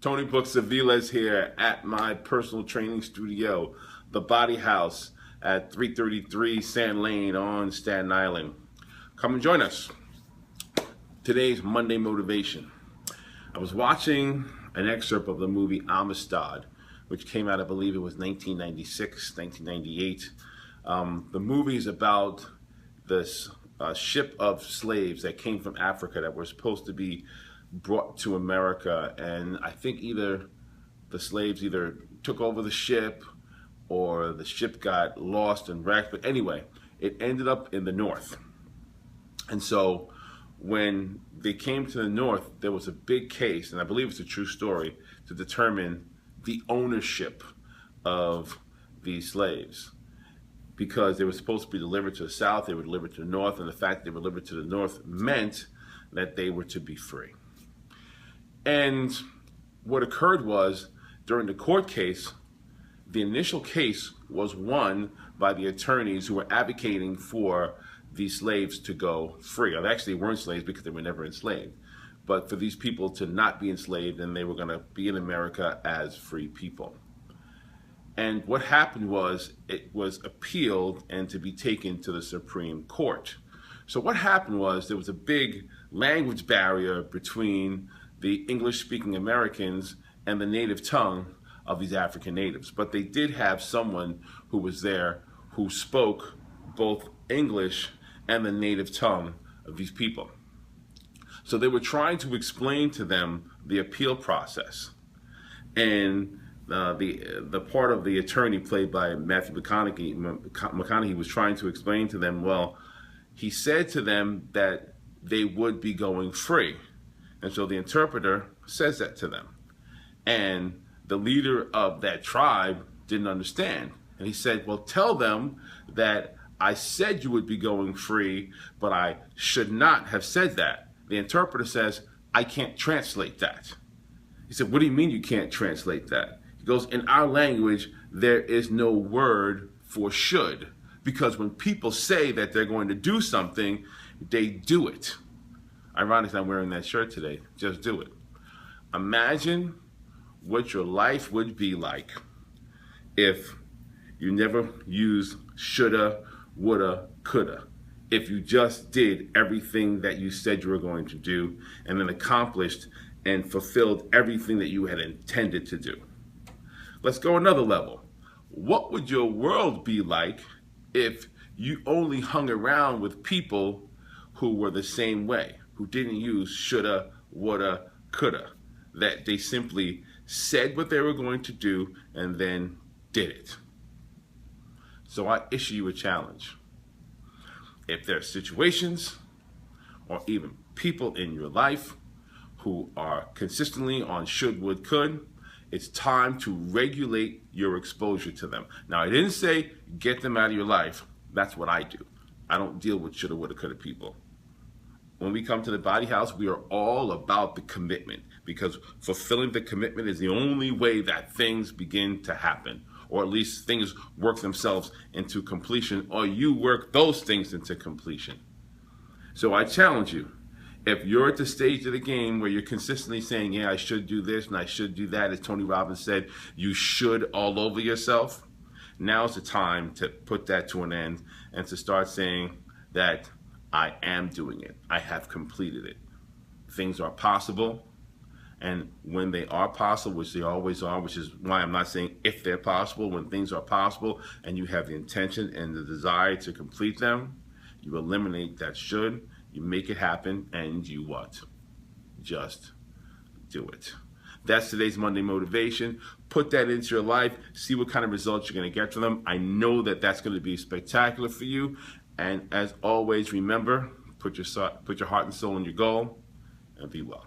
Tony Books Avilez here at my personal training studio, the Body House at 333 Sand Lane on Staten Island. Come and join us. Today's Monday Motivation. I was watching an excerpt of the movie Amistad, which came out, I believe it was 1996, 1998. The movie is about this ship of slaves that came from Africa that were supposed to be brought to America, and I think either the slaves took over the ship or the ship got lost and wrecked, but anyway, it ended up in the north. And so when they came to the north, there was a big case, and I believe it's a true story, to determine the ownership of these slaves. Because they were supposed to be delivered to the south, they were delivered to the north, and the fact they were delivered to the north meant that they were to be free. And what occurred was, during the court case, the initial case was won by the attorneys who were advocating for these slaves to go free. Or they actually weren't slaves because they were never enslaved, but for these people to not be enslaved, and they were going to be in America as free people. And what happened was, it was appealed and to be taken to the Supreme Court. So what happened was, there was a big language barrier between the English-speaking Americans and the native tongue of these African natives. But they did have someone who was there who spoke both English and the native tongue of these people. So they were trying to explain to them the appeal process. And the part of the attorney, played by Matthew McConaughey, was trying to explain to them, well, he said to them that they would be going free. And so the interpreter says that to them. And the leader of that tribe didn't understand. And he said, well, tell them that I said you would be going free, but I should not have said that. The interpreter says, I can't translate that. He said, what do you mean you can't translate that? He goes, in our language, there is no word for should, because when people say that they're going to do something, they do it. Ironically, I'm wearing that shirt today. Just do it. Imagine what your life would be like if you never used shoulda, woulda, coulda. If you just did everything that you said you were going to do, and then accomplished and fulfilled everything that you had intended to do. Let's go another level. What would your world be like if you only hung around with people who were the same way, who didn't use shoulda, woulda, coulda, that they simply said what they were going to do and then did it? So I issue you a challenge. If there are situations or even people in your life who are consistently on should, would, could, it's time to regulate your exposure to them. Now, I didn't say get them out of your life. That's what I do. I don't deal with shoulda, woulda, coulda people. When we come to the Body House, we are all about the commitment, because fulfilling the commitment is the only way that things begin to happen, or at least things work themselves into completion, or you work those things into completion. So I challenge you, if you're at the stage of the game where you're consistently saying, yeah, I should do this and I should do that, as Tony Robbins said, you should all over yourself, now's the time to put that to an end and to start saying that I am doing it. I have completed it. Things are possible, and when they are possible, which they always are, which is why I'm not saying if they're possible, when things are possible and you have the intention and the desire to complete them, you eliminate that should, you make it happen, and you what? Just do it. That's today's Monday Motivation. Put that into your life. See what kind of results you're going to get from them. I know that that's going to be spectacular for you. And as always, remember, put your heart and soul in your goal, and be well.